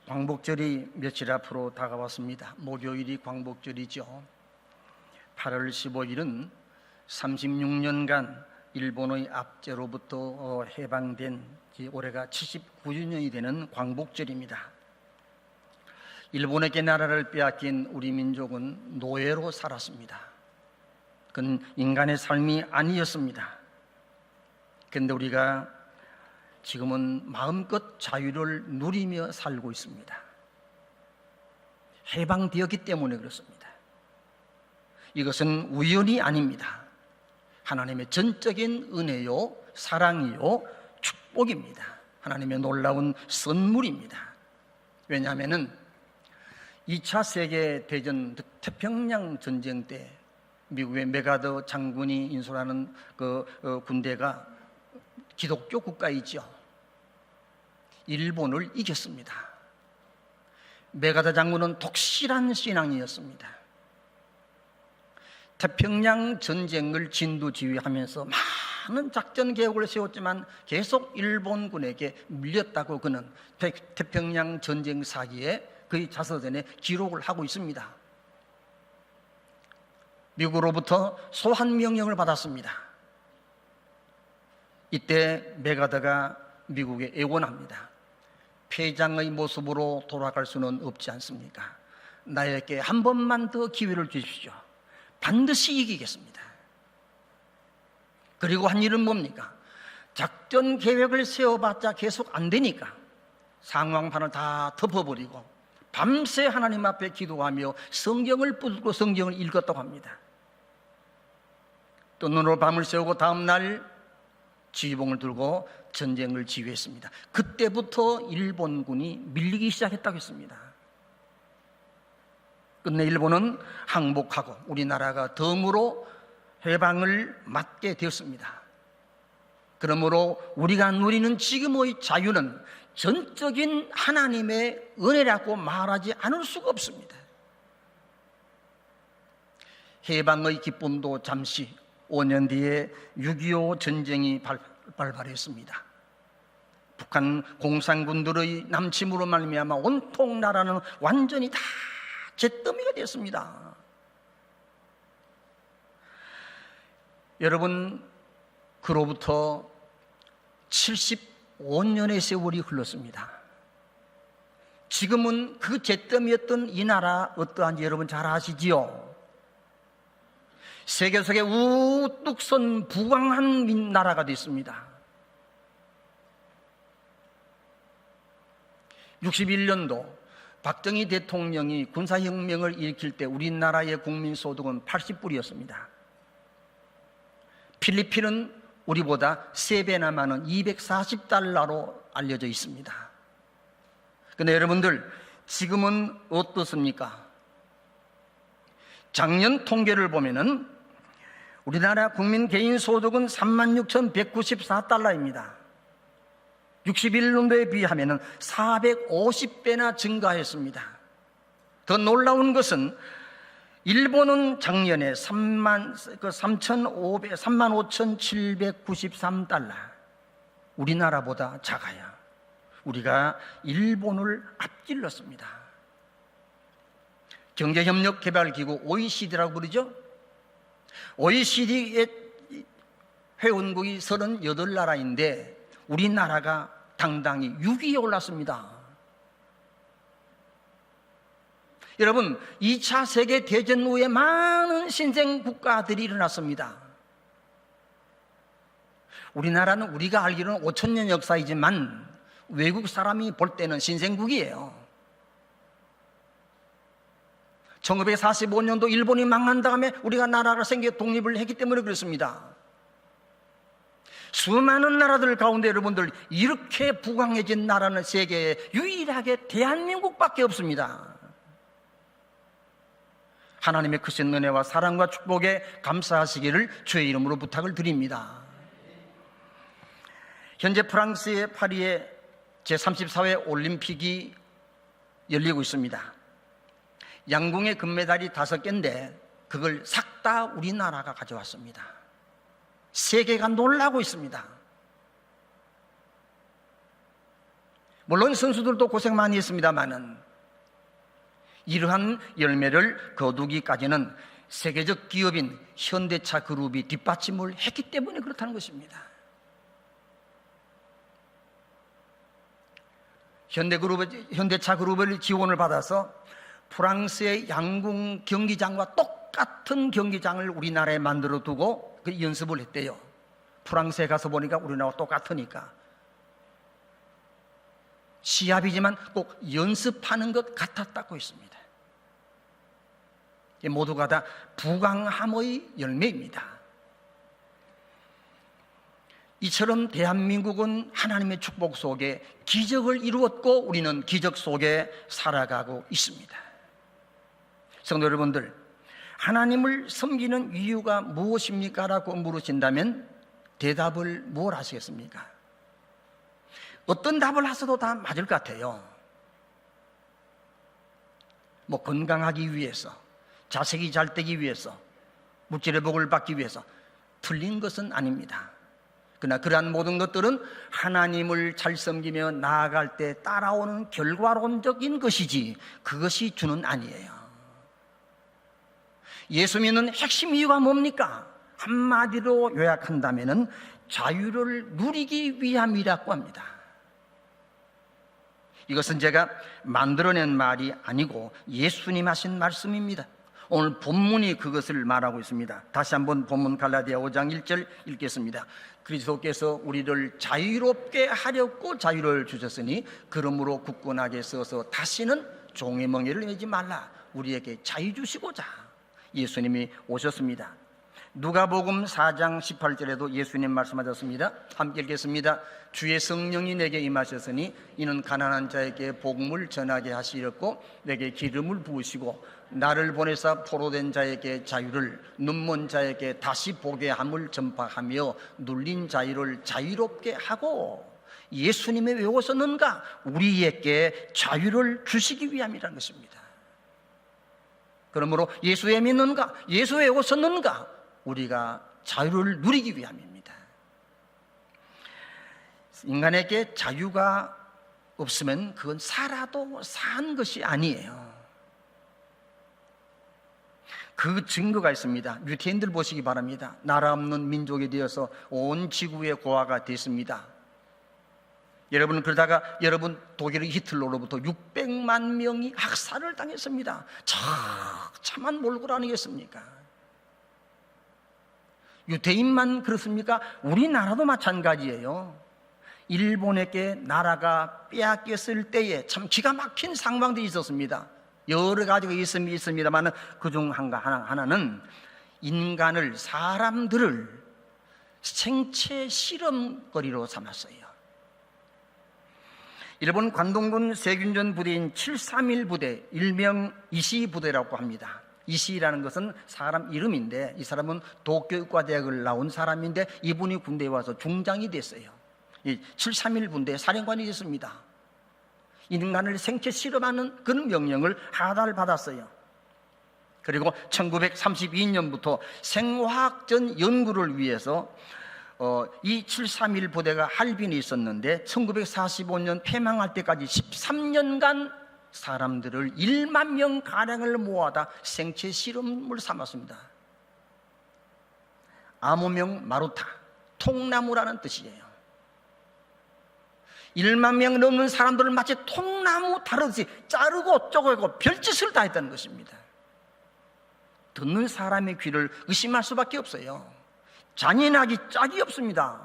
광복절이 며칠 앞으로 다가왔습니다. 목요일이 광복절이죠. 8월 15일은 36년간 일본의 압제로부터 해방된 올해가 79주년이 되는 광복절입니다. 일본에게 나라를 빼앗긴 우리 민족은 노예로 살았습니다. 그건 인간의 삶이 아니었습니다. 그런데 우리가 지금은 마음껏 자유를 누리며 살고 있습니다. 해방되었기 때문에 그렇습니다. 이것은 우연이 아닙니다. 하나님의 전적인 은혜요, 사랑이요, 축복입니다. 하나님의 놀라운 선물입니다. 왜냐하면 2차 세계대전 태평양 전쟁 때 미국의 메가더 장군이 인솔하는 군대가 기독교 국가이죠. 일본을 이겼습니다. 메가더 장군은 독실한 신앙이었습니다. 태평양 전쟁을 진두지휘하면서 많은 작전 계획을 세웠지만 계속 일본군에게 밀렸다고 그는 태평양 전쟁 사기에 그의 자서전에 기록을 하고 있습니다. 미국으로부터 소환 명령을 받았습니다. 이때 메가더가 미국에 애원합니다. 패장의 모습으로 돌아갈 수는 없지 않습니까? 나에게 한 번만 더 기회를 주십시오. 반드시 이기겠습니다. 그리고 한 일은 뭡니까? 작전 계획을 세워봤자 계속 안 되니까 상황판을 다 덮어버리고 밤새 하나님 앞에 기도하며 성경을 붙들고 성경을 읽었다고 합니다. 또 눈으로 밤을 새우고 다음날 지휘봉을 들고 전쟁을 지휘했습니다. 그때부터 일본군이 밀리기 시작했다고 했습니다. 끝내 일본은 항복하고 우리나라가 덤으로 해방을 맞게 되었습니다. 그러므로 우리가 누리는 지금의 자유는 전적인 하나님의 은혜라고 말하지 않을 수가 없습니다. 해방의 기쁨도 잠시 5년 뒤에 6.25 전쟁이 발발했습니다. 북한 공산군들의 남침으로 말미암아 온통 나라는 완전히 다 잿더미가 되었습니다. 여러분, 그로부터 75년의 세월이 흘렀습니다. 지금은 그 잿더미였던 이 나라 어떠한지 여러분 잘 아시지요? 세계 속에 우뚝 선 부강한 나라가 됐습니다. 61년도 박정희 대통령이 군사혁명을 일으킬 때 우리나라의 국민소득은 80불이었습니다. 필리핀은 우리보다 3배나 많은 240달러로 알려져 있습니다. 그런데 여러분들 지금은 어떻습니까? 작년 통계를 보면은 우리나라 국민 개인 소득은 36,194달러입니다. 61년도에 비하면 450배나 증가했습니다. 더 놀라운 것은 일본은 작년에 35,793달러, 우리나라보다 작아요. 우리가 일본을 앞질렀습니다. 경제협력개발기구 OECD라고 부르죠. OECD의 회원국이 38나라인데 우리나라가 당당히 6위에 올랐습니다. 여러분, 2차 세계대전 후에 많은 신생 국가들이 일어났습니다. 우리나라는 우리가 알기로는 5,000년 역사이지만 외국 사람이 볼 때는 신생국이에요. 1945년도 일본이 망한 다음에 우리가 나라가 생겨 독립을 했기 때문에 그렇습니다. 수많은 나라들 가운데 여러분들 이렇게 부강해진 나라는 세계에 유일하게 대한민국밖에 없습니다. 하나님의 크신 은혜와 사랑과 축복에 감사하시기를 주의 이름으로 부탁을 드립니다. 현재 프랑스의 파리에 제34회 올림픽이 열리고 있습니다. 양궁의 금메달이 5개인데 그걸 싹 다 우리나라가 가져왔습니다. 세계가 놀라고 있습니다. 물론 선수들도 고생 많이 했습니다마는 이러한 열매를 거두기까지는 세계적 기업인 현대차 그룹이 뒷받침을 했기 때문에 그렇다는 것입니다. 현대차 그룹의 지원을 받아서 프랑스의 양궁 경기장과 똑같은 경기장을 우리나라에 만들어 두고 그 연습을 했대요. 프랑스에 가서 보니까 우리나라와 똑같으니까. 시합이지만 꼭 연습하는 것 같았다고 했습니다. 모두가 다 부강함의 열매입니다. 이처럼 대한민국은 하나님의 축복 속에 기적을 이루었고 우리는 기적 속에 살아가고 있습니다. 성도 여러분들, 하나님을 섬기는 이유가 무엇입니까? 라고 물으신다면 대답을 뭘 하시겠습니까? 어떤 답을 하셔도 다 맞을 것 같아요. 건강하기 위해서, 자식이 잘 되기 위해서, 물질의 복을 받기 위해서. 틀린 것은 아닙니다. 그러나 그러한 모든 것들은 하나님을 잘 섬기며 나아갈 때 따라오는 결과론적인 것이지 그것이 주는 아니에요. 예수 믿는 핵심 이유가 뭡니까? 한마디로 요약한다면 자유를 누리기 위함이라고 합니다. 이것은 제가 만들어낸 말이 아니고 예수님 하신 말씀입니다. 오늘 본문이 그것을 말하고 있습니다. 다시 한번 본문 갈라디아 5장 1절 읽겠습니다. 그리스도께서 우리를 자유롭게 하려고 자유를 주셨으니 그러므로 굳건하게 서서 다시는 종의 멍에를 매지 말라. 우리에게 자유 주시고자 예수님이 오셨습니다. 누가복음 4장 18절에도 예수님 말씀하셨습니다. 함께 읽겠습니다. 주의 성령이 내게 임하셨으니 이는 가난한 자에게 복음을 전하게 하시렸고 내게 기름을 부으시고 나를 보내사 포로된 자에게 자유를, 눈먼 자에게 다시 보게 함을 전파하며 눌린 자유를 자유롭게 하고. 예수님이 왜 오셨는가? 우리에게 자유를 주시기 위함이라는 것입니다. 그러므로 예수에 믿는가? 예수에 오셨는가? 우리가 자유를 누리기 위함입니다. 인간에게 자유가 없으면 그건 살아도 산 것이 아니에요. 그 증거가 있습니다. 유태인들 보시기 바랍니다. 나라 없는 민족이 되어서 온 지구의 고아가 됐습니다. 여러분, 그러다가 여러분 독일의 히틀러로부터 600만 명이 학살을 당했습니다. 참한 몰골 아니겠습니까? 유대인만 그렇습니까? 우리나라도 마찬가지예요. 일본에게 나라가 빼앗겼을 때에 참 기가 막힌 상황들이 있었습니다. 여러 가지가 있습니다만 그중 하나는 인간을, 사람들을 생체 실험거리로 삼았어요. 일본 관동군 세균전 부대인 731 부대, 일명 이시 부대라고 합니다. 이시라는 것은 사람 이름인데 이 사람은 도쿄의과대학을 나온 사람인데 이분이 군대에 와서 중장이 됐어요. 이 731 부대 사령관이 됐습니다. 인간을 생체 실험하는 그런 명령을 하나를 받았어요. 그리고 1932년부터 생화학전 연구를 위해서 이 731 부대가 할빈이 있었는데 1945년 폐망할 때까지 13년간 사람들을 1만 명 가량을 모아다 생체 실험을 삼았습니다. 암호명 마루타, 통나무라는 뜻이에요. 1만 명 넘는 사람들을 마치 통나무 다루듯이 자르고 쪼개고 별짓을 다 했다는 것입니다. 듣는 사람의 귀를 의심할 수밖에 없어요. 잔인하기 짝이 없습니다.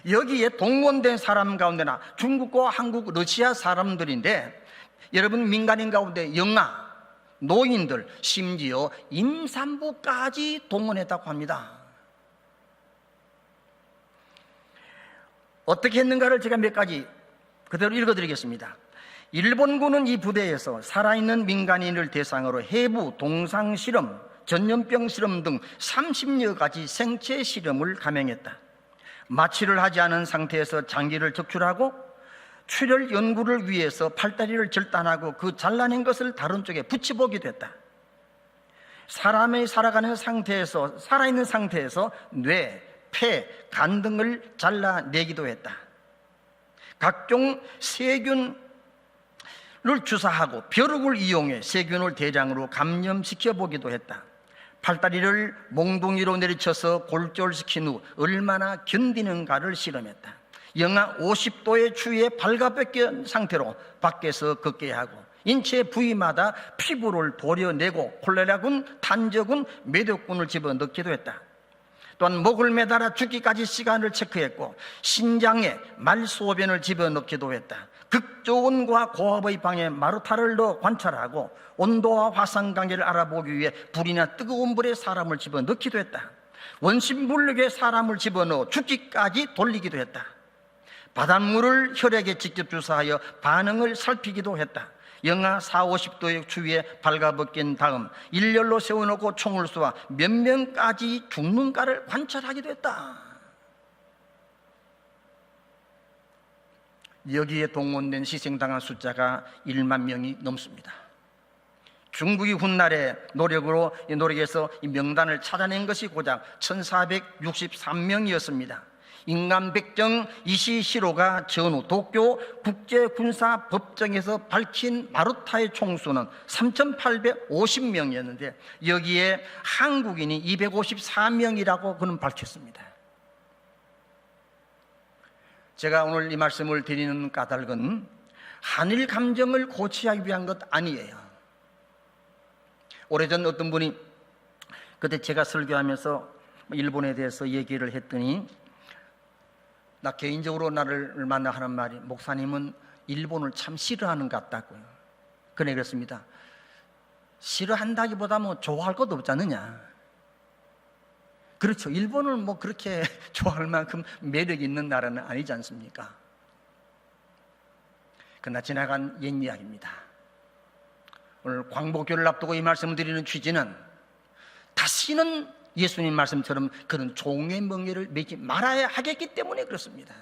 여기에 동원된 사람 가운데나 중국과 한국, 러시아 사람들인데 여러분 민간인 가운데 영아, 노인들, 심지어 임산부까지 동원했다고 합니다. 어떻게 했는가를 제가 몇 가지 그대로 읽어드리겠습니다. 일본군은 이 부대에서 살아있는 민간인을 대상으로 해부, 동상 실험, 전염병 실험 등 30여 가지 생체 실험을 감행했다. 마취를 하지 않은 상태에서 장기를 적출하고 출혈 연구를 위해서 팔다리를 절단하고 그 잘라낸 것을 다른 쪽에 붙여보기도 했다. 사람이 살아있는 상태에서 뇌, 폐, 간 등을 잘라내기도 했다. 각종 세균을 주사하고 벼룩을 이용해 세균을 대량으로 감염시켜 보기도 했다. 팔다리를 몽둥이로 내리쳐서 골절시킨 후 얼마나 견디는가를 실험했다. 영하 50도의 추위에 발가벗긴 상태로 밖에서 걷게 하고 인체 부위마다 피부를 도려내고 콜레라군, 탄저군, 매독군을 집어넣기도 했다. 또한 목을 매달아 죽기까지 시간을 체크했고 신장에 말소변을 집어넣기도 했다. 극저온과 고압의 방에 마루타를 넣어 관찰하고 온도와 화상 관계를 알아보기 위해 불이나 뜨거운 불에 사람을 집어넣기도 했다. 원심물력에 사람을 집어넣어 죽기까지 돌리기도 했다. 바닷물을 혈액에 직접 주사하여 반응을 살피기도 했다. 영하 40~50도의 추위에 발가벗긴 다음 일렬로 세워놓고 총을 쏘아 몇 명까지 죽는가를 관찰하기도 했다. 여기에 동원된 희생당한 숫자가 1만 명이 넘습니다. 중국이 훗날에 노력에서 이 명단을 찾아낸 것이 고작 1463명이었습니다. 인간백정 이시시로가 전후 도쿄 국제군사법정에서 밝힌 마루타의 총수는 3850명이었는데 여기에 한국인이 254명이라고 그는 밝혔습니다. 제가 오늘 이 말씀을 드리는 까닭은 한일 감정을 고치하기 위한 것 아니에요. 오래전 어떤 분이 그때 제가 설교하면서 일본에 대해서 얘기를 했더니 나 개인적으로 나를 만나 하는 말이 목사님은 일본을 참 싫어하는 것 같다고요. 그래 그렇습니다. 싫어한다기보다 뭐 좋아할 것도 없지 않느냐. 그렇죠. 일본을 뭐 그렇게 좋아할 만큼 매력 있는 나라는 아니지 않습니까? 그러나 지나간 옛 이야기입니다. 오늘 광복절을 앞두고 이 말씀을 드리는 취지는 다시는 예수님 말씀처럼 그런 종의 멍에를 매지 말아야 하겠기 때문에 그렇습니다.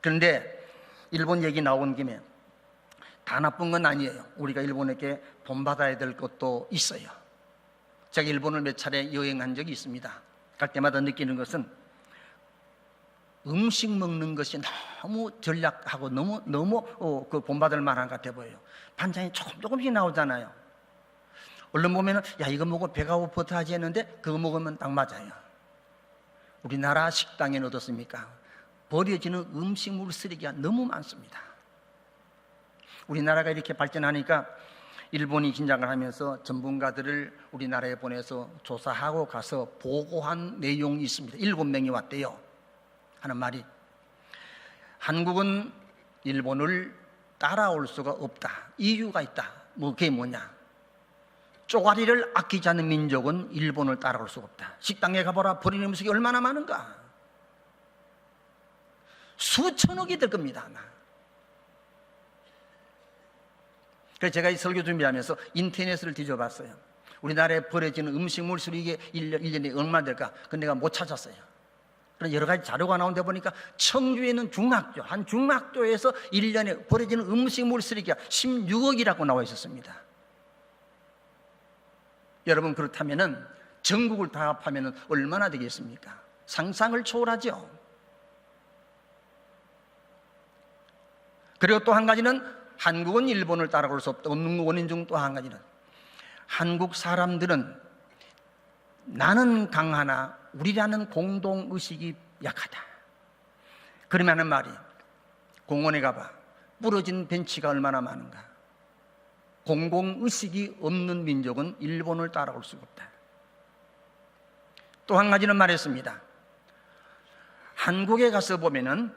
그런데 일본 얘기 나온 김에 다 나쁜 건 아니에요. 우리가 일본에게 본받아야 될 것도 있어요. 제가 일본을 몇 차례 여행한 적이 있습니다. 갈 때마다 느끼는 것은 음식 먹는 것이 너무 전략하고 너무 그 본받을 만한 것 같아 보여요. 반찬이 조금씩 나오잖아요. 얼른 보면은 야 이거 먹고 배가 고프다 하지 했는데 그거 먹으면 딱 맞아요. 우리나라 식당에는 어떻습니까? 버려지는 음식물 쓰레기가 너무 많습니다. 우리나라가 이렇게 발전하니까 일본이 긴장을 하면서 전문가들을 우리나라에 보내서 조사하고 가서 보고한 내용이 있습니다. 7명이 왔대요. 하는 말이 한국은 일본을 따라올 수가 없다. 이유가 있다. 뭐 그게 뭐냐? 쪼가리를 아끼지 않는 민족은 일본을 따라올 수가 없다. 식당에 가보라. 버리는 음식이 얼마나 많은가. 수천억이 될 겁니다 아마. 그래서 제가 이 설교 준비하면서 인터넷을 뒤져봤어요. 우리나라에 버려지는 음식물 쓰레기 1년에 얼마 될까? 근데 내가 못 찾았어요. 그런 여러 가지 자료가 나온 데 보니까 청주에 있는 중학교, 한 중학교에서 1년에 버려지는 음식물 쓰레기가 16억이라고 나와 있었습니다. 여러분 그렇다면은 전국을 다 합하면은 얼마나 되겠습니까? 상상을 초월하죠. 그리고 또 한 가지는 한국은 일본을 따라갈 수 없는 원인 중 또 한 가지는 한국 사람들은 나는 강하나 우리라는 공동의식이 약하다. 그러면 하는 말이 공원에 가봐. 부러진 벤치가 얼마나 많은가. 공공의식이 없는 민족은 일본을 따라올 수가 없다. 또 한 가지는 말했습니다. 한국에 가서 보면은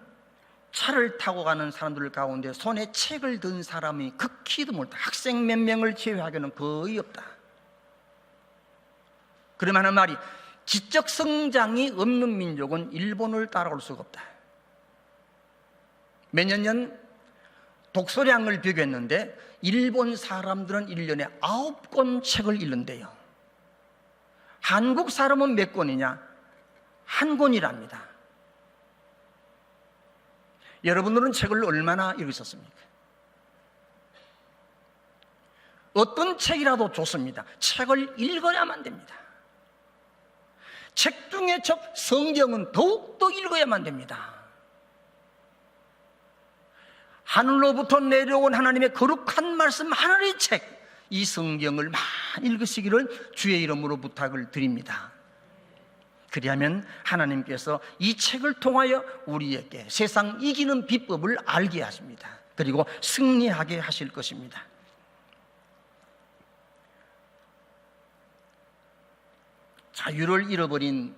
차를 타고 가는 사람들 가운데 손에 책을 든 사람이 극히 드물다. 학생 몇 명을 제외하고는 거의 없다. 그러면 하는 말이 지적 성장이 없는 민족은 일본을 따라올 수가 없다. 몇 년 전 독서량을 비교했는데 일본 사람들은 1년에 9권 책을 읽는데요. 한국 사람은 몇 권이냐? 한 권이랍니다. 여러분들은 책을 얼마나 읽으셨습니까? 어떤 책이라도 좋습니다. 책을 읽어야만 됩니다. 책 중에 성경은 더욱더 읽어야만 됩니다. 하늘로부터 내려온 하나님의 거룩한 말씀, 하늘의 책, 이 성경을 많이 읽으시기를 주의 이름으로 부탁을 드립니다. 그리하면 하나님께서 이 책을 통하여 우리에게 세상 이기는 비법을 알게 하십니다. 그리고 승리하게 하실 것입니다. 자유를 잃어버린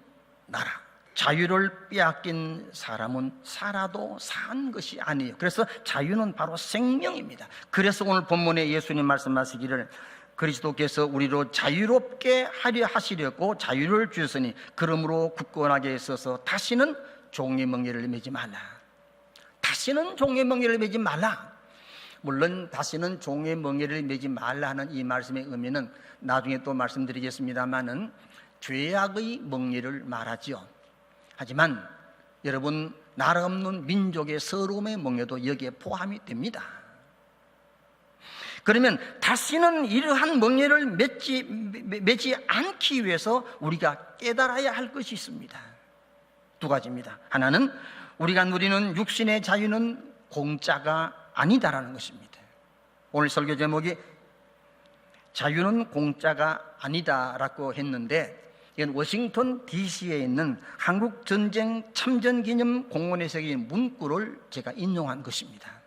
나라, 자유를 빼앗긴 사람은 살아도 산 것이 아니에요. 그래서 자유는 바로 생명입니다. 그래서 오늘 본문에 예수님 말씀하시기를 그리스도께서 우리로 자유롭게 하려 하시려고 자유를 주셨으니 그러므로 굳건하게 서서 다시는 종의 멍에를 매지 말라. 다시는 종의 멍에를 매지 말라. 물론 다시는 종의 멍에를 매지 말라 하는 이 말씀의 의미는 나중에 또 말씀드리겠습니다마는 죄악의 멍에를 말하죠. 하지만 여러분, 나라 없는 민족의 서러움의 멍에도 여기에 포함이 됩니다. 그러면 다시는 이러한 멍에를 매지 않기 위해서 우리가 깨달아야 할 것이 있습니다. 두 가지입니다. 하나는 우리가 누리는 육신의 자유는 공짜가 아니다라는 것입니다. 오늘 설교 제목이 자유는 공짜가 아니다라고 했는데, 이건 워싱턴 DC에 있는 한국전쟁 참전기념 공원에 새긴 문구를 제가 인용한 것입니다.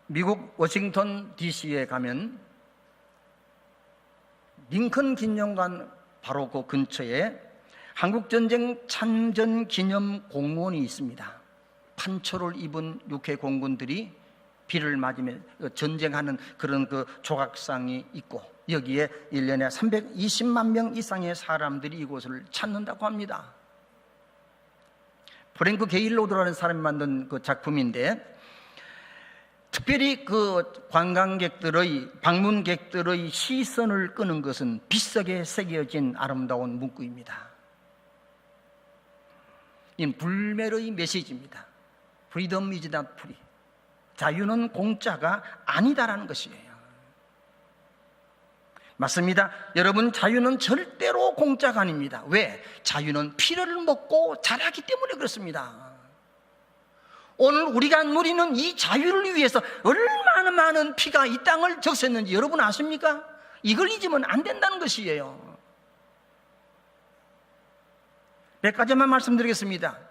미국 워싱턴 DC에 가면 링컨 기념관 바로 그 근처에 한국전쟁 참전기념 공원이 있습니다. 판초를 입은 육해 공군들이 비를 맞으며 전쟁하는 그런 그 조각상이 있고, 여기에 1년에 320만 명 이상의 사람들이 이곳을 찾는다고 합니다. 프랭크 게일로드라는 사람이 만든 그 작품인데, 특별히 그 관광객들의, 방문객들의 시선을 끄는 것은 빛석에 새겨진 아름다운 문구입니다. 이 불멸의 메시지입니다. Freedom is not free. 자유는 공짜가 아니다라는 것이에요. 맞습니다. 여러분, 자유는 절대로 공짜가 아닙니다. 왜? 자유는 피를 먹고 자라기 때문에 그렇습니다. 오늘 우리가 누리는 이 자유를 위해서 얼마나 많은 피가 이 땅을 적셨는지 여러분 아십니까? 이걸 잊으면 안 된다는 것이에요. 몇 가지만 말씀드리겠습니다.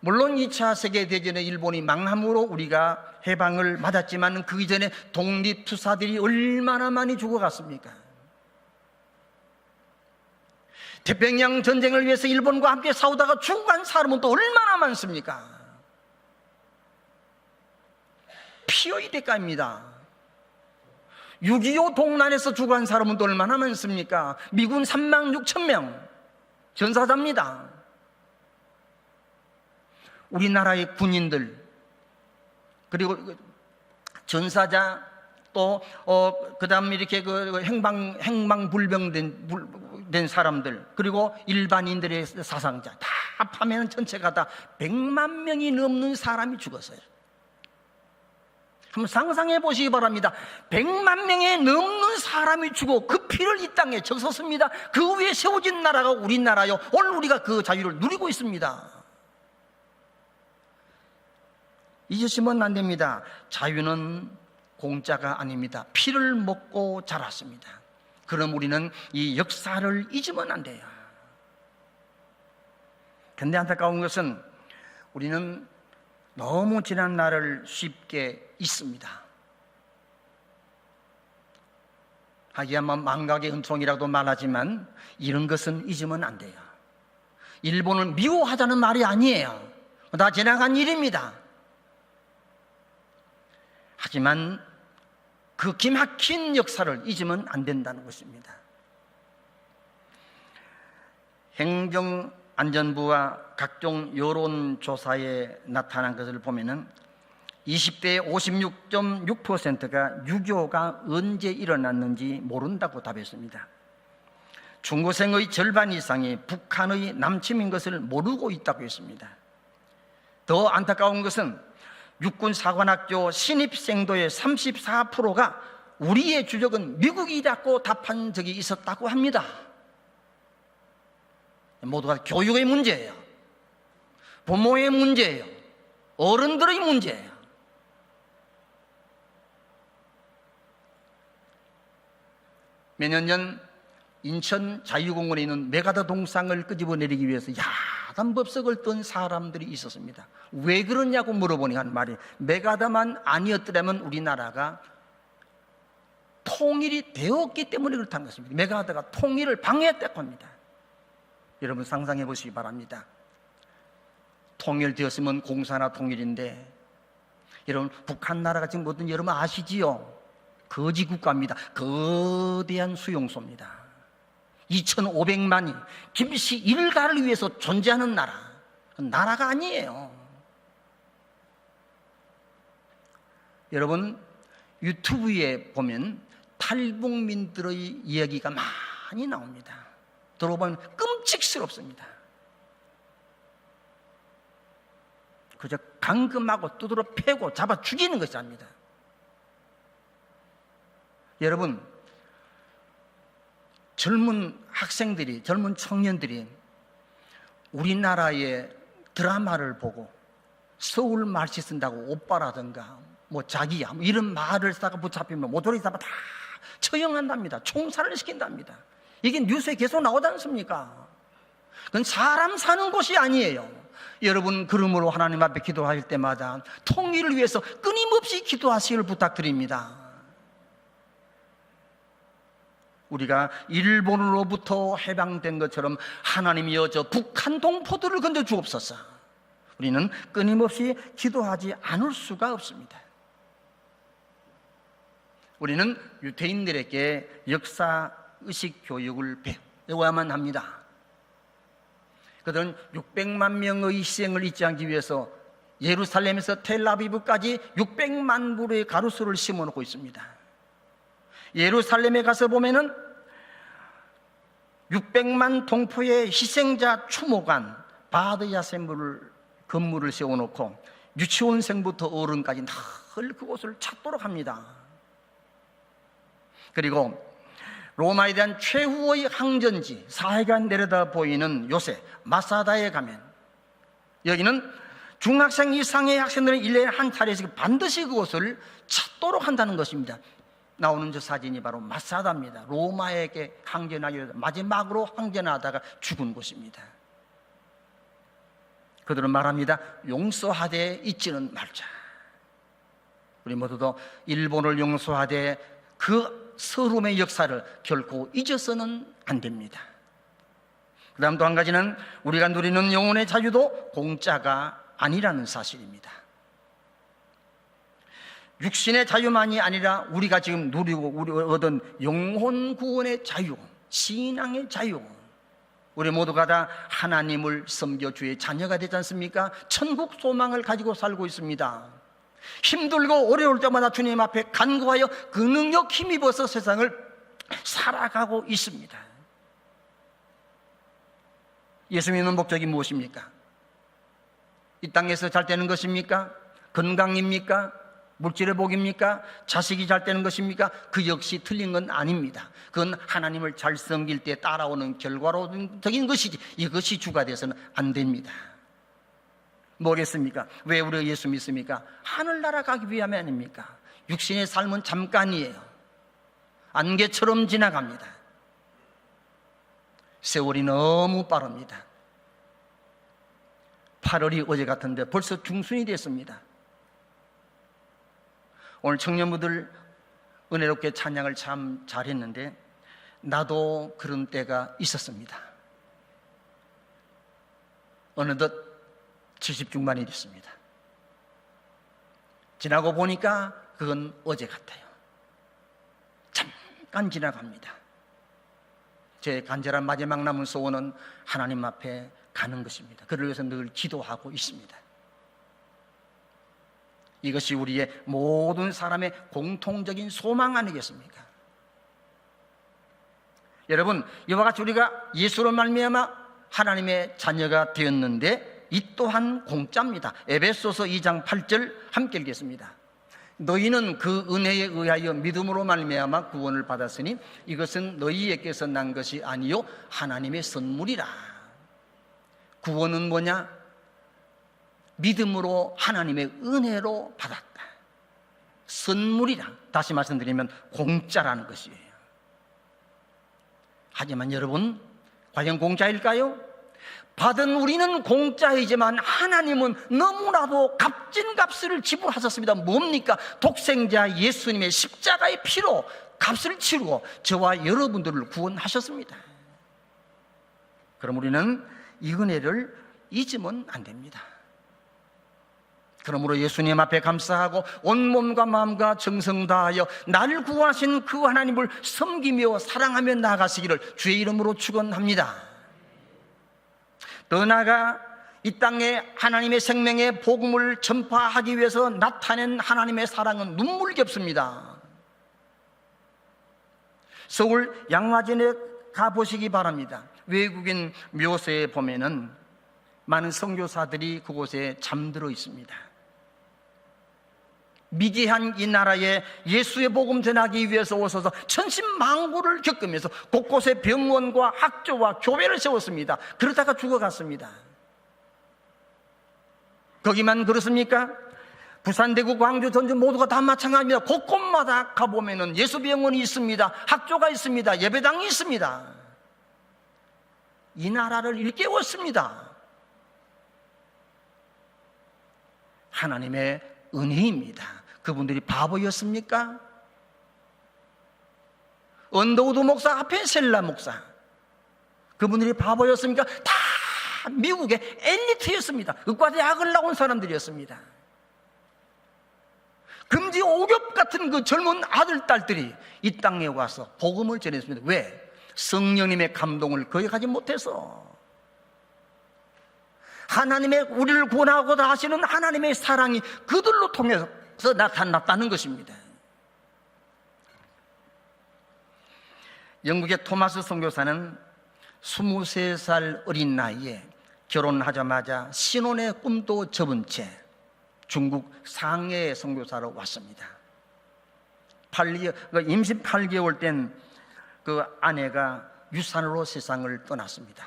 물론 2차 세계대전에 일본이 망함으로 우리가 해방을 맞았지만 그 이전에 독립투사들이 얼마나 많이 죽어갔습니까? 태평양 전쟁을 위해서 일본과 함께 싸우다가 죽어간 사람은 또 얼마나 많습니까? 피의 대가입니다. 6.25 동란에서 죽어간 사람은 또 얼마나 많습니까? 미군 36,000명 전사자입니다. 우리나라의 군인들, 그리고 전사자, 또 그다음 이렇게 그 행방불명된 사람들, 그리고 일반인들의 사상자 다 합하면 전체가 다 100만 명이 넘는 사람이 죽었어요. 한번 상상해 보시기 바랍니다. 100만 명에 넘는 사람이 죽어 그 피를 이 땅에 적셨습니다. 그 위에 세워진 나라가 우리나라요. 오늘 우리가 그 자유를 누리고 있습니다. 잊으시면 안 됩니다. 자유는 공짜가 아닙니다. 피를 먹고 자랐습니다. 그럼 우리는 이 역사를 잊으면 안 돼요. 근데 안타까운 것은 우리는 너무 지난 날을 쉽게 잊습니다. 하기야만 망각의 은총이라도 말하지만 이런 것은 잊으면 안 돼요. 일본을 미워하자는 말이 아니에요. 다 지나간 일입니다. 하지만 그 기막힌 역사를 잊으면 안 된다는 것입니다. 행정안전부와 각종 여론조사에 나타난 것을 보면은 20대의 56.6%가 유교가 언제 일어났는지 모른다고 답했습니다. 중고생의 절반 이상이 북한의 남침인 것을 모르고 있다고 했습니다. 더 안타까운 것은 육군사관학교 신입생도의 34%가 우리의 주적은 미국이라고 답한 적이 있었다고 합니다. 모두가 교육의 문제예요. 부모의 문제예요. 어른들의 문제예요. 몇 년 전 인천 자유공원에 있는 메가다 동상을 끄집어내리기 위해서 야단 법석을 떤 사람들이 있었습니다. 왜 그러냐고 물어보니 한 말이, 메가다만 아니었더라면 우리나라가 통일이 되었기 때문에 그렇다는 것입니다. 메가다가 통일을 방해했다고 합니다. 여러분 상상해 보시기 바랍니다. 통일되었으면 공산화 통일인데, 여러분 북한 나라가 지금 뭐든 여러분 아시지요? 거지 국가입니다. 거대한 수용소입니다. 2,500만이 김씨 일가를 위해서 존재하는 나라가 아니에요. 여러분 유튜브에 보면 탈북민들의 이야기가 많이 나옵니다. 들어보면 끔찍스럽습니다. 그저 감금하고 두드러 패고 잡아 죽이는 것이 아닙니다. 여러분, 젊은 학생들이, 젊은 청년들이 우리나라의 드라마를 보고 서울 말씨 쓴다고 오빠라든가 뭐 자기야 뭐 이런 말을 쓰다가 붙잡히면 모조리 잡아 다 처형한답니다. 총살을 시킨답니다. 이게 뉴스에 계속 나오지 않습니까? 그건 사람 사는 곳이 아니에요. 여러분, 그러므로 하나님 앞에 기도할 때마다 통일을 위해서 끊임없이 기도하시기를 부탁드립니다. 우리가 일본으로부터 해방된 것처럼 하나님이여 저 북한 동포들을 건져 주옵소서. 우리는 끊임없이 기도하지 않을 수가 없습니다. 우리는 유대인들에게 역사의식 교육을 배워야만 합니다. 그들은 600만 명의 희생을 잊지 않기 위해서 예루살렘에서 텔아비브까지 600만 불의 가로수를 심어놓고 있습니다. 예루살렘에 가서 보면은 600만 동포의 희생자 추모관 바드야셈 건물을 세워놓고 유치원생부터 어른까지 늘 그곳을 찾도록 합니다. 그리고 로마에 대한 최후의 항전지, 사해가 내려다 보이는 요새 마사다에 가면 여기는 중학생 이상의 학생들은 1년에 한 차례씩 반드시 그곳을 찾도록 한다는 것입니다. 나오는 저 사진이 바로 마사다입니다. 로마에게 항전하기 위해서 마지막으로 항전하다가 죽은 곳입니다. 그들은 말합니다. 용서하되 잊지는 말자. 우리 모두도 일본을 용서하되 그 서름의 역사를 결코 잊어서는 안 됩니다. 그 다음 또 한 가지는 우리가 누리는 영혼의 자유도 공짜가 아니라는 사실입니다. 육신의 자유만이 아니라 우리가 지금 누리고 우리 얻은 영혼 구원의 자유, 신앙의 자유, 우리 모두가 다 하나님을 섬겨 주의 자녀가 되지 않습니까? 천국 소망을 가지고 살고 있습니다. 힘들고 어려울 때마다 주님 앞에 간구하여 그 능력 힘입어서 세상을 살아가고 있습니다. 예수 믿는 목적이 무엇입니까? 이 땅에서 잘 되는 것입니까? 건강입니까? 물질의 복입니까? 자식이 잘 되는 것입니까? 그 역시 틀린 건 아닙니다. 그건 하나님을 잘 섬길 때 따라오는 결과론적인 것이지 이것이 주가 돼서는 안 됩니다. 뭐겠습니까? 왜 우리가 예수 믿습니까? 하늘나라 가기 위함이 아닙니까? 육신의 삶은 잠깐이에요. 안개처럼 지나갑니다. 세월이 너무 빠릅니다. 8월이 어제 같은데 벌써 중순이 됐습니다. 오늘 청년부들 은혜롭게 찬양을 참 잘했는데 나도 그런 때가 있었습니다. 어느덧 70중반이 됐습니다. 지나고 보니까 그건 어제 같아요. 잠깐 지나갑니다. 제 간절한 마지막 남은 소원은 하나님 앞에 가는 것입니다. 그를 위해서 늘 기도하고 있습니다. 이것이 우리의 모든 사람의 공통적인 소망 아니겠습니까? 여러분, 이와 같이 우리가 예수로 말미암아 하나님의 자녀가 되었는데 이 또한 공짜입니다. 에베소서 2장 8절 함께 읽겠습니다. 너희는 그 은혜에 의하여 믿음으로 말미암아 구원을 받았으니 이것은 너희에게서 난 것이 아니요 하나님의 선물이라. 구원은 뭐냐? 믿음으로 하나님의 은혜로 받았다. 선물이라, 다시 말씀드리면 공짜라는 것이에요. 하지만 여러분, 과연 공짜일까요? 받은 우리는 공짜이지만 하나님은 너무나도 값진 값을 지불하셨습니다. 뭡니까? 독생자 예수님의 십자가의 피로 값을 치르고 저와 여러분들을 구원하셨습니다. 그럼 우리는 이 은혜를 잊으면 안 됩니다. 그러므로 예수님 앞에 감사하고 온몸과 마음과 정성 다하여 나를 구하신 그 하나님을 섬기며 사랑하며 나아가시기를 주의 이름으로 축원합니다. 더 나아가 이 땅에 하나님의 생명의 복음을 전파하기 위해서 나타낸 하나님의 사랑은 눈물겹습니다. 서울 양화진에 가보시기 바랍니다. 외국인 묘소에 보면은 많은 선교사들이 그곳에 잠들어 있습니다. 미개한 이 나라에 예수의 복음 전하기 위해서 오셔서 천신만고를 겪으면서 곳곳에 병원과 학교와 교회를 세웠습니다. 그러다가 죽어갔습니다. 거기만 그렇습니까? 부산, 대구, 광주, 전주 모두가 다 마찬가지입니다. 곳곳마다 가보면 예수병원이 있습니다. 학교가 있습니다. 예배당이 있습니다. 이 나라를 일깨웠습니다. 하나님의 은혜입니다. 그분들이 바보였습니까? 언더우드 목사 앞에 셀라 목사, 그분들이 바보였습니까? 다 미국의 엘리트였습니다. 의과대학을 나온 사람들이었습니다. 금지 5겹 같은 그 젊은 아들, 딸들이 이 땅에 와서 복음을 전했습니다. 왜? 성령님의 감동을 거역하지 못해서. 하나님의 우리를 구원하고자 하시는 하나님의 사랑이 그들로 통해서 나타났다는 것입니다. 영국의 토마스 선교사는 23살 어린 나이에 결혼하자마자 신혼의 꿈도 접은 채 중국 상해의 선교사로 왔습니다. 임신 8개월 된 그 아내가 유산으로 세상을 떠났습니다.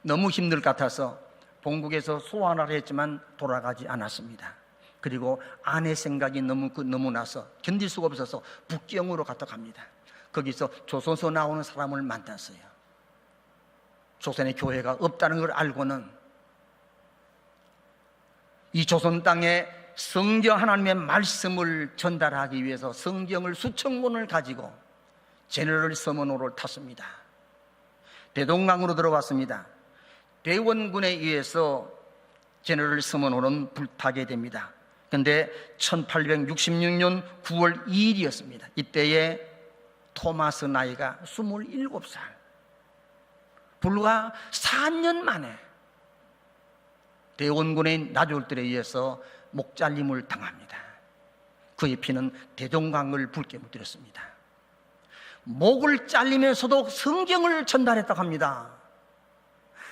너무 힘들 것 같아서 본국에서 소환을 했지만 돌아가지 않았습니다. 그리고 아내 생각이 너무 나서 견딜 수가 없어서 북경으로 갔다 갑니다. 거기서 조선서 나오는 사람을 만났어요. 조선의 교회가 없다는 걸 알고는 이 조선 땅에 성경 하나님의 말씀을 전달하기 위해서 성경을 수천 권을 가지고 제너럴 서머노를 탔습니다. 대동강으로 들어왔습니다. 대원군에 의해서 제너럴 서머노는 불타게 됩니다. 그런데 1866년 9월 2일이었습니다. 이때에 토마스 나이가 27살, 불과 4년 만에 대원군의 나졸들에 의해서 목잘림을 당합니다. 그의 피는 대동강을 붉게 물들였습니다. 목을 잘리면서도 성경을 전달했다고 합니다.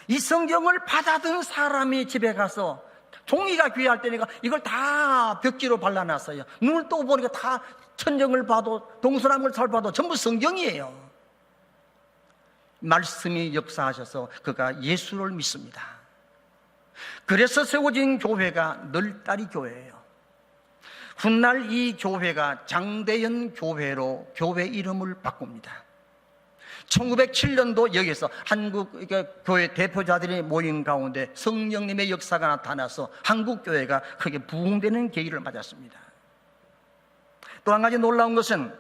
이 성경을 받아든 사람이 집에 가서 종이가 귀할 때니까 이걸 다 벽지로 발라놨어요. 눈을 떠 보니까 다 천정을 봐도 동서남을 살봐도 전부 성경이에요. 말씀이 역사하셔서 그가 예수를 믿습니다. 그래서 세워진 교회가 널다리 교회예요. 훗날 이 교회가 장대현 교회로 교회 이름을 바꿉니다. 1907년도 여기서 한국 교회 대표자들이 모인 가운데 성령님의 역사가 나타나서 한국 교회가 크게 부흥되는 계기를 맞았습니다. 또 한 가지 놀라운 것은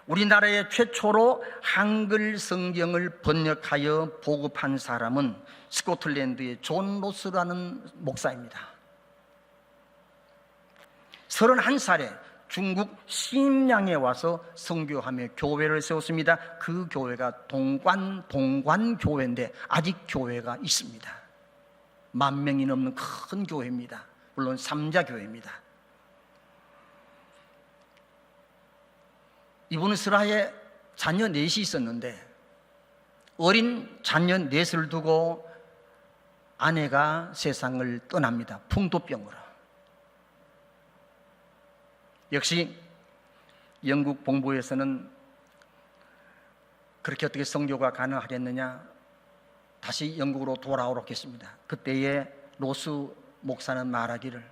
우리나라의 최초로 한글 성경을 번역하여 보급한 사람은 스코틀랜드의 존 로스라는 목사입니다. 31살에 중국 심양에 와서 선교하며 교회를 세웠습니다. 그 교회가 동관교회인데 아직 교회가 있습니다. 10,000명이 넘는 큰 교회입니다. 물론 삼자교회입니다. 이분은 스라에 자녀 넷이 있었는데 어린 자녀 넷을 두고 아내가 세상을 떠납니다. 풍토병으로. 역시 영국 본부에서는 그렇게 어떻게 선교가 가능하겠느냐, 다시 영국으로 돌아오라고 했습니다. 그때에 로스 목사는 말하기를,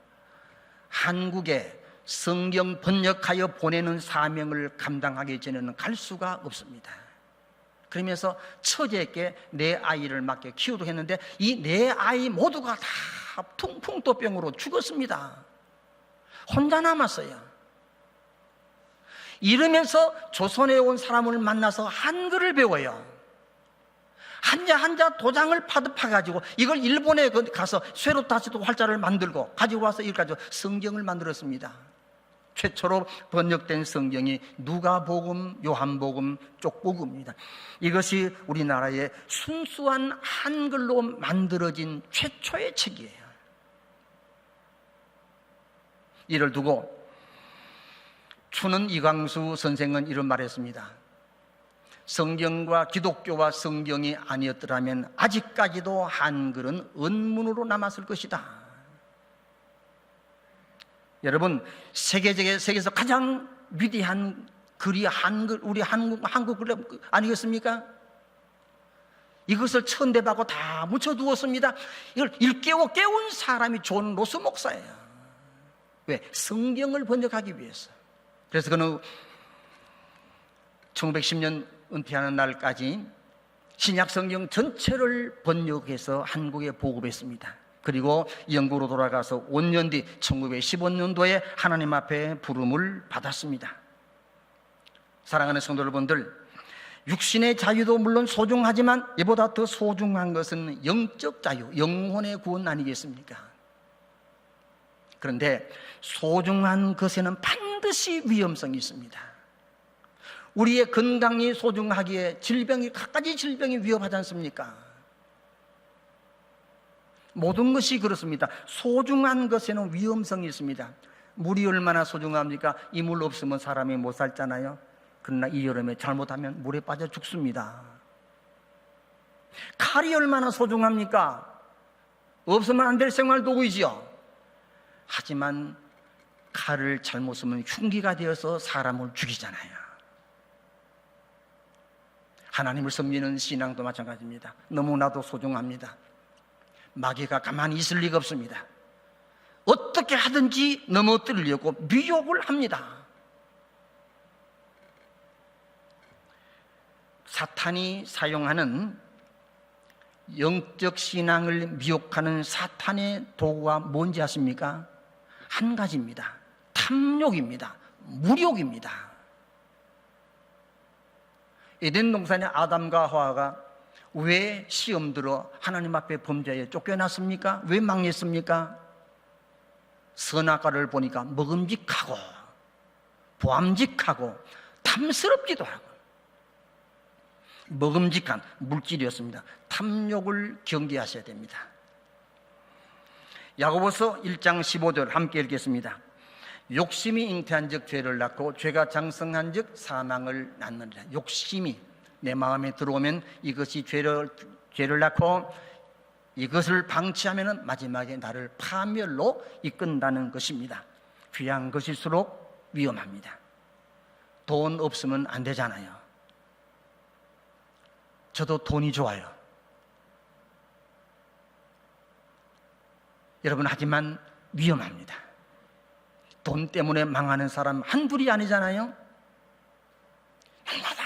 한국에 성경 번역하여 보내는 사명을 감당하기 전에는 갈 수가 없습니다. 그러면서 처제에게 내 아이를 맡겨 키우도록 했는데 이 내 아이 모두가 다 풍토병으로 죽었습니다. 혼자 남았어요. 이러면서 조선에 온 사람을 만나서 한글을 배워요. 한자 도장을 파가지고 이걸 일본에 가서 쇠로 다시도 활자를 만들고 가지고 와서 이걸 가지고 성경을 만들었습니다. 최초로 번역된 성경이 누가복음, 요한복음, 쪽복음입니다. 이것이 우리나라의 순수한 한글로 만들어진 최초의 책이에요. 이를 두고 추는 이광수 선생은 이런 말했습니다. 성경과 기독교와 성경이 아니었더라면 아직까지도 한글은 언문으로 남았을 것이다. 여러분, 세계에서 가장 위대한 글이 한글, 우리 한국 글 아니겠습니까? 이것을 천대받고 다 묻혀두었습니다. 이걸 일깨워 깨운 사람이 존 로스 목사예요. 왜? 성경을 번역하기 위해서. 그래서 그는 1910년 은퇴하는 날까지 신약 성경 전체를 번역해서 한국에 보급했습니다. 그리고 영국으로 돌아가서 5년 뒤 1915년도에 하나님 앞에 부름을 받았습니다. 사랑하는 성도 여러분들, 육신의 자유도 물론 소중하지만 이보다 더 소중한 것은 영적 자유, 영혼의 구원 아니겠습니까? 그런데 소중한 것에는 반드시 위험성이 있습니다. 우리의 건강이 소중하기에 갖가지 질병이 위험하지 않습니까? 모든 것이 그렇습니다. 소중한 것에는 위험성이 있습니다. 물이 얼마나 소중합니까? 이 물 없으면 사람이 못 살잖아요. 그러나 이 여름에 잘못하면 물에 빠져 죽습니다. 칼이 얼마나 소중합니까? 없으면 안 될 생활도구이지요. 하지만 칼을 잘못 쓰면 흉기가 되어서 사람을 죽이잖아요. 하나님을 섬기는 신앙도 마찬가지입니다. 너무나도 소중합니다. 마귀가 가만히 있을 리가 없습니다. 어떻게 하든지 넘어뜨리려고 미혹을 합니다. 사탄이 사용하는 영적 신앙을 미혹하는 사탄의 도구가 뭔지 아십니까? 한 가지입니다. 탐욕입니다. 무욕입니다. 에덴 동산의 아담과 하와가 왜 시험 들어 하나님 앞에 범죄에 쫓겨났습니까? 왜 망했습니까? 선악과를 보니까 먹음직하고 보암직하고 탐스럽기도 하고 먹음직한 물질이었습니다. 탐욕을 경계하셔야 됩니다. 야고보서 1장 15절 함께 읽겠습니다. 욕심이 잉태한 즉 죄를 낳고 죄가 장성한 즉 사망을 낳느니라. 욕심이 내 마음에 들어오면 이것이 죄를 낳고 이것을 방치하면 마지막에 나를 파멸로 이끈다는 것입니다. 귀한 것일수록 위험합니다. 돈 없으면 안 되잖아요. 저도 돈이 좋아요. 여러분, 하지만 위험합니다. 돈 때문에 망하는 사람 한둘이 아니잖아요. 날마다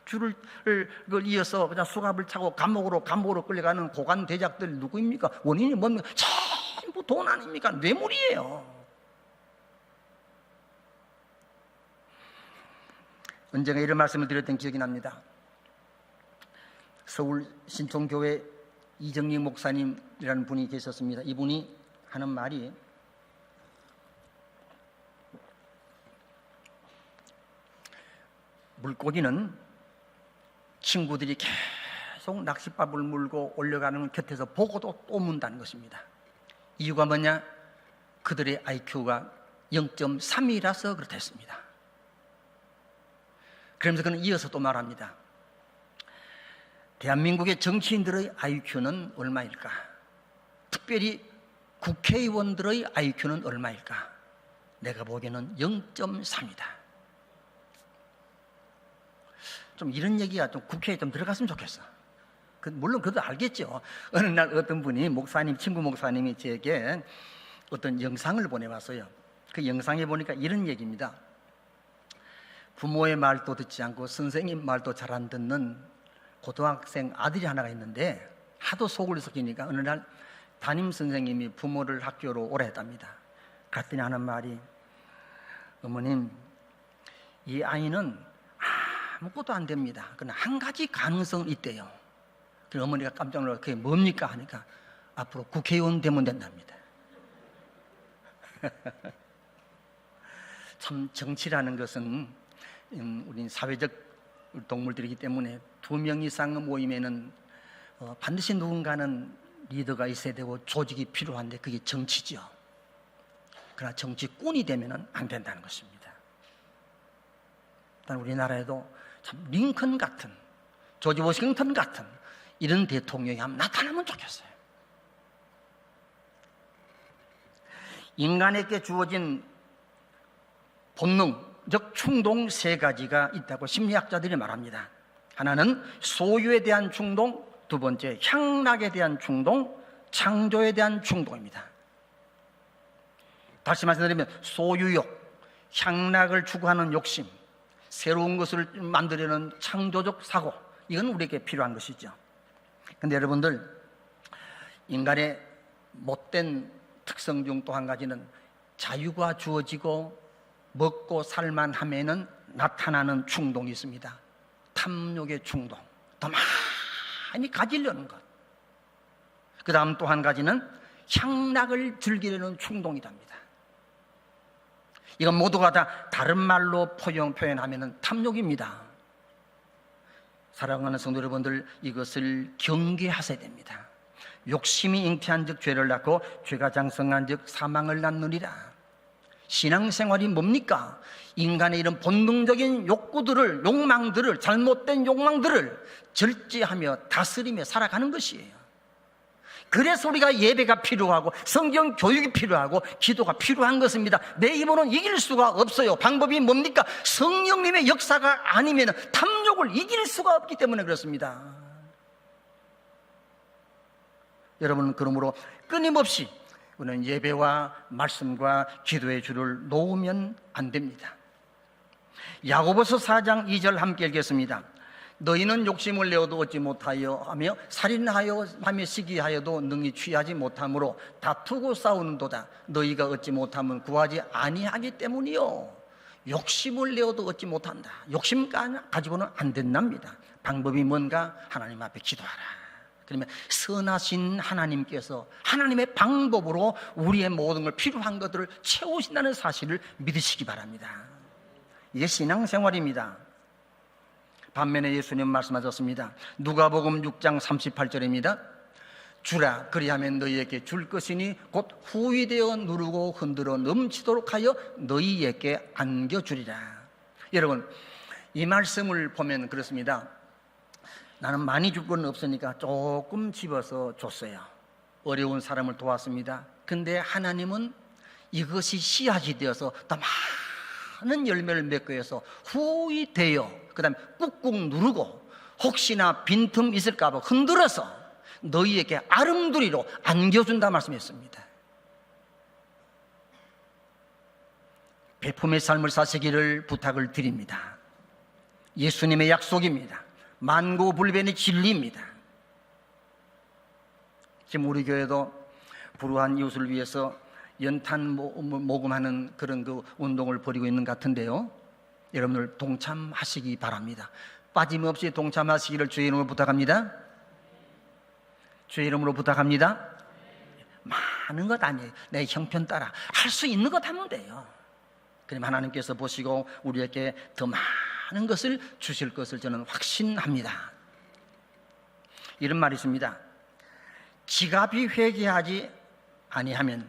줄을 이어서 그냥 수갑을 차고 감옥으로 끌려가는 고관 대작들 누구입니까? 원인이 뭡니까? 전부 돈 아닙니까? 뇌물이에요. 언젠가 이런 말씀을 드렸던 기억이 납니다. 서울 신통교회 이정익 목사님이라는 분이 계셨습니다. 이분이 하는 말이 물고기는 친구들이 계속 낚싯밥을 물고 올려가는 곁에서 보고도 또 문다는 것입니다. 이유가 뭐냐? 그들의 IQ가 0.3이라서 그렇다 했습니다. 그러면서 그는 이어서 또 말합니다. 대한민국의 정치인들의 IQ는 얼마일까? 특별히 국회의원들의 IQ는 얼마일까? 내가 보기에는 0.3이다. 좀 이런 얘기가 좀 국회에 좀 들어갔으면 좋겠어. 물론 그도 알겠죠. 어느 날 어떤 분이 친구 목사님이 제게 어떤 영상을 보내왔어요. 그 영상에 보니까 이런 얘기입니다. 부모의 말도 듣지 않고 선생님 말도 잘 안 듣는 고등학생 아들이 하나가 있는데 하도 속을 썩이니까 어느 날 담임 선생님이 부모를 학교로 오라 했답니다. 갔더니 하는 말이, 어머님, 이 아이는 아무것도 안 됩니다. 그러나 한 가지 가능성은 있대요. 그래서 어머니가 깜짝 놀라서 그게 뭡니까 하니까 앞으로 국회의원 되면 된답니다. 참 정치라는 것은 우리 사회적 동물들이기 때문에 2명 이상 모이면은 반드시 누군가는 리더가 있어야 되고 조직이 필요한데 그게 정치죠. 그러나 정치꾼이 되면은 안 된다는 것입니다. 일단 우리나라에도 참 링컨 같은, 조지 워싱턴 같은 이런 대통령이 한번 나타나면 좋겠어요. 인간에게 주어진 본능, 즉 충동 3가지가 있다고 심리학자들이 말합니다. 하나는 소유에 대한 충동, 2번째 향락에 대한 충동, 창조에 대한 충동입니다. 다시 말씀드리면 소유욕, 향락을 추구하는 욕심, 새로운 것을 만들려는 창조적 사고, 이건 우리에게 필요한 것이죠. 근데 여러분들, 인간의 못된 특성 중 또 한 가지는 자유가 주어지고 먹고 살만 하면은 나타나는 충동이 있습니다. 탐욕의 충동, 더 많이 가지려는 것. 그 다음 또 한 가지는 향락을 즐기려는 충동이랍니다. 이건 모두가 다 다른 말로 표현하면 탐욕입니다. 사랑하는 성도 여러분들, 이것을 경계하셔야 됩니다. 욕심이 잉태한 즉 죄를 낳고 죄가 장성한 즉 사망을 낳느니라. 신앙생활이 뭡니까? 인간의 이런 본능적인 욕구들을, 욕망들을, 잘못된 욕망들을 절제하며 다스리며 살아가는 것이에요. 그래서 우리가 예배가 필요하고 성경 교육이 필요하고 기도가 필요한 것입니다. 내 힘으로는 이길 수가 없어요. 방법이 뭡니까? 성령님의 역사가 아니면 탐욕을 이길 수가 없기 때문에 그렇습니다. 여러분, 그러므로 끊임없이 우리는 예배와 말씀과 기도의 줄을 놓으면 안 됩니다. 야고보서 4장 2절 함께 읽겠습니다. 너희는 욕심을 내어도 얻지 못하여 하며 살인하여 하며 시기하여도 능히 취하지 못하므로 다투고 싸우는도다. 너희가 얻지 못하면 구하지 아니하기 때문이요. 욕심을 내어도 얻지 못한다. 욕심 가지고는 안 된답니다. 방법이 뭔가? 하나님 앞에 기도하라. 그러면 선하신 하나님께서 하나님의 방법으로 우리의 모든 걸, 필요한 것들을 채우신다는 사실을 믿으시기 바랍니다. 이게 신앙생활입니다. 반면에 예수님 말씀하셨습니다. 누가복음 6장 38절입니다. 주라, 그리하면 너희에게 줄 것이니 곧 후위되어 누르고 흔들어 넘치도록 하여 너희에게 안겨주리라. 여러분, 이 말씀을 보면 그렇습니다. 나는 많이 줄 건 없으니까 조금 집어서 줬어요. 어려운 사람을 도왔습니다. 근데 하나님은 이것이 씨앗이 되어서 더 많은 열매를 맺고 해서 후위되어 그 다음에 꾹꾹 누르고 혹시나 빈틈 있을까 봐 흔들어서 너희에게 아름드리로 안겨준다 말씀했습니다. 베품의 삶을 사시기를 부탁을 드립니다. 예수님의 약속입니다. 만고불변의 진리입니다. 지금 우리 교회도 불우한 이웃을 위해서 연탄 모금하는 그런 그 운동을 벌이고 있는 것 같은데요, 여러분들 동참하시기 바랍니다. 빠짐없이 동참하시기를 주의 이름으로 부탁합니다. 주의 이름으로 부탁합니다. 많은 것 아니에요. 내 형편 따라 할 수 있는 것 하면 돼요. 그럼 하나님께서 보시고 우리에게 더 많은 것을 주실 것을 저는 확신합니다. 이런 말이 있습니다. 지갑이 회개하지 아니하면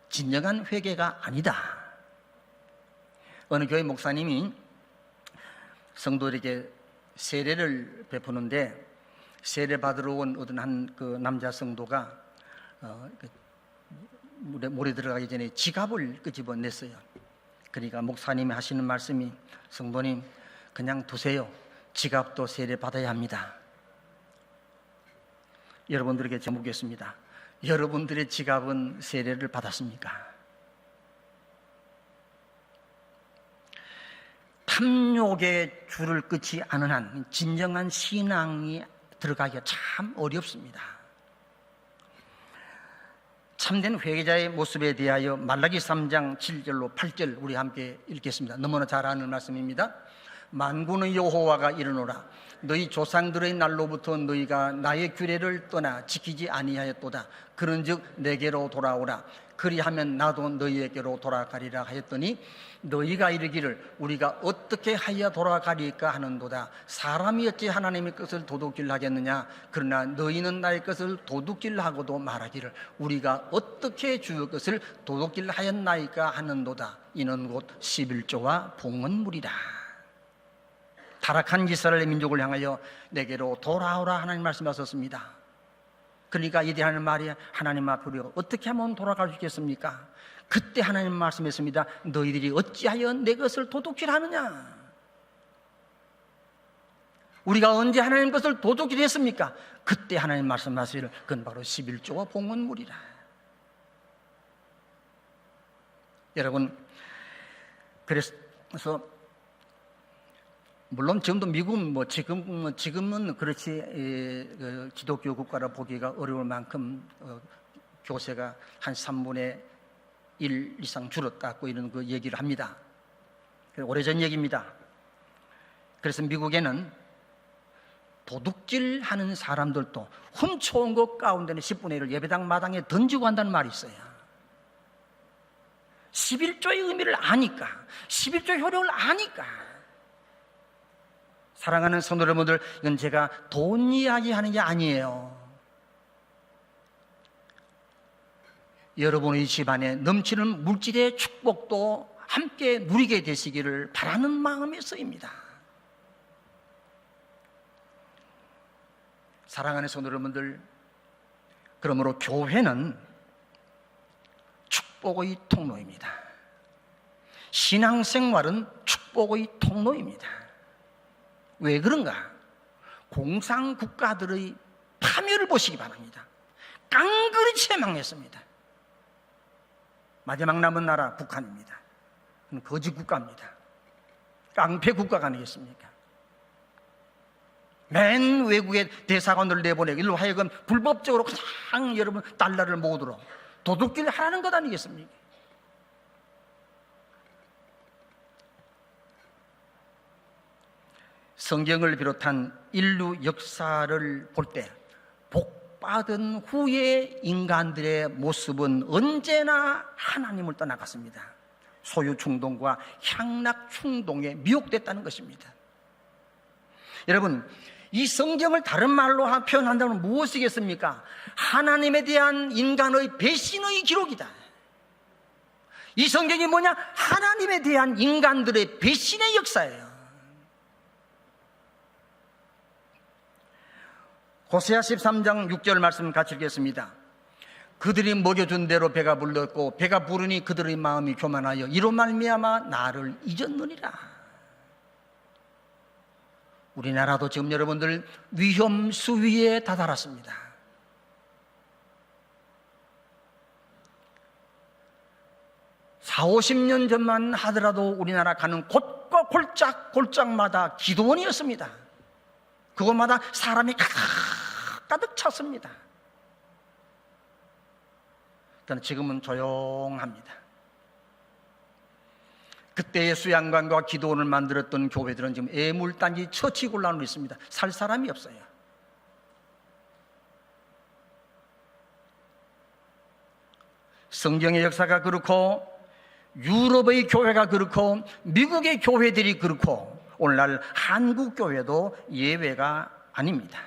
진정한 회개가 아니다. 어느 교회 목사님이 성도들에게 세례를 베푸는데 세례 받으러 온 어떤 한 그 남자 성도가 물에 들어가기 전에 지갑을 끄집어냈어요. 그러니까 목사님이 하시는 말씀이, 성도님 그냥 두세요. 지갑도 세례 받아야 합니다. 여러분들에게 묻겠습니다. 여러분들의 지갑은 세례를 받았습니까? 탐욕에 줄을 끊지 않은 한 진정한 신앙이 들어가기가 참 어렵습니다. 참된 회개자의 모습에 대하여 말라기 3장 7절로 8절 우리 함께 읽겠습니다. 너무나 잘 아는 말씀입니다. 만군의 여호와가 이르노라. 너희 조상들의 날로부터 너희가 나의 규례를 떠나 지키지 아니하였도다. 그런즉 내게로 돌아오라. 그리하면 나도 너희에게로 돌아가리라 하였더니 너희가 이르기를 우리가 어떻게 하여 돌아가리까 하는도다. 사람이 어찌 하나님의 것을 도둑질 하겠느냐. 그러나 너희는 나의 것을 도둑질 하고도 말하기를 우리가 어떻게 주의 것을 도둑질 하였나이까 하는도다. 이는 곧 11조와 봉헌물이라. 타락한 이스라엘 민족을 향하여 내게로 돌아오라 하나님 말씀하셨습니다. 그러니까 이대하는 말이 하나님 앞에 우리가 어떻게 하면 돌아갈 수 있겠습니까? 그때 하나님 말씀했습니다. 너희들이 어찌하여 내 것을 도둑질하느냐? 우리가 언제 하나님 것을 도둑질했습니까? 그때 하나님 말씀하시기를 그건 바로 11조와 봉헌물이라. 여러분, 그래서 물론 지금도 미국은 지금은 그렇지 기독교 국가라 보기가 어려울 만큼 교세가 한 3분의 1 이상 줄었다고 이런 그 얘기를 합니다. 오래전 얘기입니다. 그래서 미국에는 도둑질하는 사람들도 훔쳐온 것 가운데는 10분의 1을 예배당 마당에 던지고 한다는 말이 있어요. 11조의 의미를 아니까, 11조의 효력을 아니까. 사랑하는 성도 여러분들, 이건 제가 돈 이야기하는 게 아니에요. 여러분의 집안에 넘치는 물질의 축복도 함께 누리게 되시기를 바라는 마음에 쓰입니다. 사랑하는 성도 여러분들, 그러므로 교회는 축복의 통로입니다. 신앙생활은 축복의 통로입니다. 왜 그런가? 공산국가들의 파멸을 보시기 바랍니다. 깡그리 망했습니다. 마지막 남은 나라 북한입니다. 그건 거지 국가입니다. 깡패 국가가 아니겠습니까? 맨 외국에 대사관을 내보내고 일로 하여금 불법적으로 그냥 여러분 달러를 모으도록 도둑질 하라는 것 아니겠습니까? 성경을 비롯한 인류 역사를 볼 때 복받은 후의 인간들의 모습은 언제나 하나님을 떠나갔습니다. 소유 충동과 향락 충동에 미혹됐다는 것입니다. 여러분, 이 성경을 다른 말로 표현한다면 무엇이겠습니까? 하나님에 대한 인간의 배신의 기록이다. 이 성경이 뭐냐? 하나님에 대한 인간들의 배신의 역사예요. 호세아 13장 6절 말씀 같이 읽겠습니다. 그들이 먹여준 대로 배가 불렀고 배가 부르니 그들의 마음이 교만하여 이로 말미암아 나를 잊었느니라. 우리나라도 지금 여러분들 위험 수위에 다다랐습니다. (40, 50년) 전만 하더라도 우리나라 가는 곳과 골짝골짝마다 기도원이었습니다. 그곳마다 사람이 가득 찼습니다. 지금은 조용합니다. 그때의 수양관과 기도원을 만들었던 교회들은 지금 애물단지 처치곤란으로 있습니다. 살 사람이 없어요. 성경의 역사가 그렇고 유럽의 교회가 그렇고 미국의 교회들이 그렇고 오늘날 한국 교회도 예외가 아닙니다.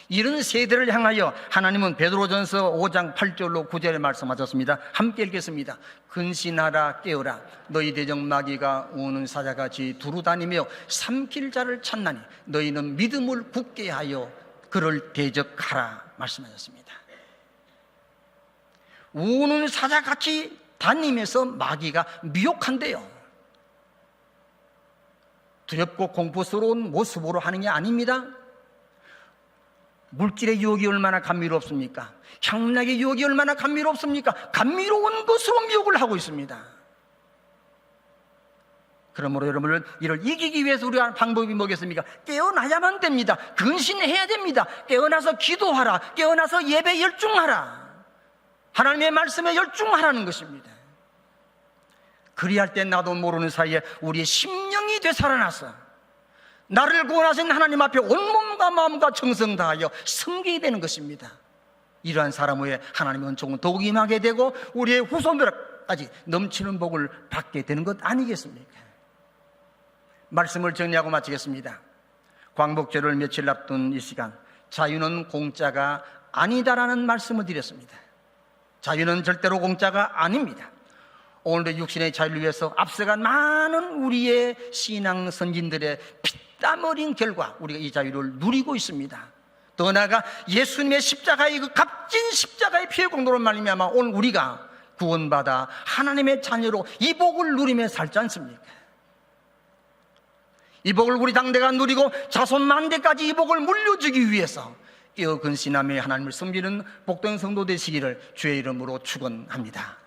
이런 세대를 향하여 하나님은 베드로전서 5장 8절로 9절에 말씀하셨습니다. 함께 읽겠습니다. 근신하라 깨어라 너희 대적 마귀가 우는 사자같이 두루다니며 삼킬 자를 찾나니 너희는 믿음을 굳게 하여 그를 대적하라 말씀하셨습니다. 우는 사자같이 다니면서 마귀가 미혹한대요. 두렵고 공포스러운 모습으로 하는 게 아닙니다. 물질의 유혹이 얼마나 감미롭습니까? 향락의 유혹이 얼마나 감미롭습니까? 감미로운 것으로 미혹을 하고 있습니다. 그러므로 여러분을 이를 이기기 위해서 우리가 방법이 뭐겠습니까? 깨어나야만 됩니다. 근신해야 됩니다. 깨어나서 기도하라. 깨어나서 예배 열중하라. 하나님의 말씀에 열중하라는 것입니다. 그리할 때 나도 모르는 사이에 우리의 심령이 되살아나서 나를 구원하신 하나님 앞에 온몸과 마음과 정성 다하여 섬기게 되는 것입니다. 이러한 사람 후에 하나님의 은총은 더욱 임하게 되고 우리의 후손들까지 넘치는 복을 받게 되는 것 아니겠습니까? 말씀을 정리하고 마치겠습니다. 광복절을 며칠 앞둔 이 시간, 자유는 공짜가 아니다라는 말씀을 드렸습니다. 자유는 절대로 공짜가 아닙니다. 오늘도 육신의 자유를 위해서 앞서간 많은 우리의 신앙 선진들의 피땀 흘린 결과 우리가 이 자유를 누리고 있습니다. 더 나아가 예수님의 십자가의 그 값진 십자가의 피의 공로로 말미암아 오늘 우리가 구원받아 하나님의 자녀로 이 복을 누리며 살지 않습니까? 이 복을 우리 당대가 누리고 자손 만대까지 이 복을 물려주기 위해서 깨어 근신하며 하나님을 섬기는 복된 성도 되시기를 주의 이름으로 축원합니다.